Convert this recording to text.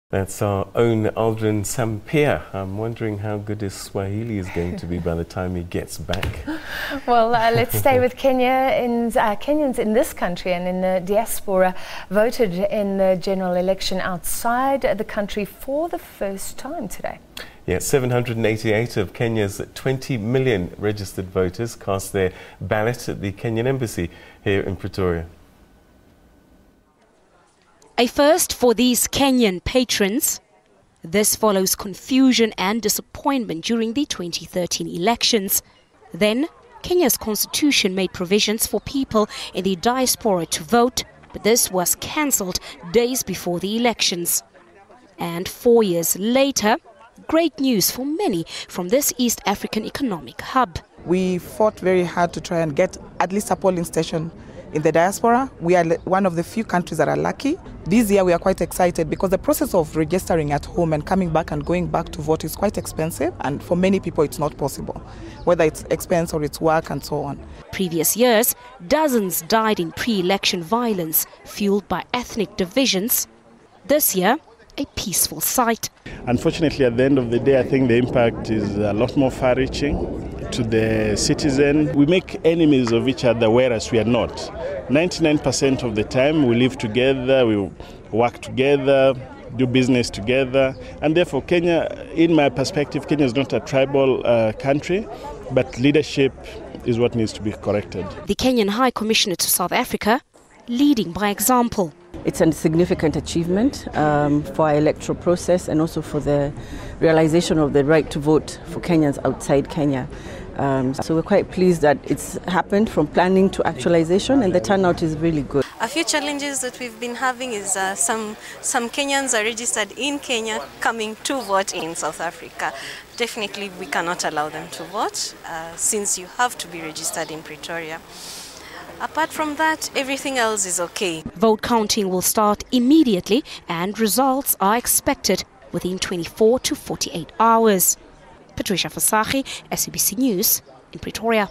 That's our own Aldrin Sampia. I'm wondering how good his Swahili is going to be by the time he gets back. Well, let's stay with Kenya. Kenyans in this country and in the diaspora voted in the general election outside the country for the first time today. Yeah, 788 of Kenya's 20 million registered voters cast their ballot at the Kenyan embassy here in Pretoria. A first for these Kenyan patrons. This follows confusion and disappointment during the 2013 elections. Then, Kenya's constitution made provisions for people in the diaspora to vote, but this was cancelled days before the elections. And 4 years later, great news for many from this East African economic hub. We fought very hard to try and get at least a polling station in the diaspora. We are one of the few countries that are lucky. This year we are quite excited because the process of registering at home and coming back and going back to vote is quite expensive, and for many people it's not possible, whether it's expense or it's work and so on. Previous years, dozens died in pre-election violence fueled by ethnic divisions. This year, a peaceful sight. Unfortunately, at the end of the day, I think the impact is a lot more far-reaching to the citizen. We make enemies of each other, whereas we are not. 99% of the time we live together, we work together, do business together, and therefore Kenya, in my perspective, Kenya is not a tribal country, but leadership is what needs to be corrected. The Kenyan High Commissioner to South Africa leading by example. It's a significant achievement for our electoral process and also for the realization of the right to vote for Kenyans outside Kenya. So we're quite pleased that it's happened from planning to actualization, and the turnout is really good. A few challenges that we've been having is some Kenyans are registered in Kenya coming to vote in South Africa. Definitely we cannot allow them to vote since you have to be registered in Pretoria. Apart from that, everything else is okay. Vote counting will start immediately and results are expected within 24 to 48 hours. Patricia Fasachi, SABC News in Pretoria.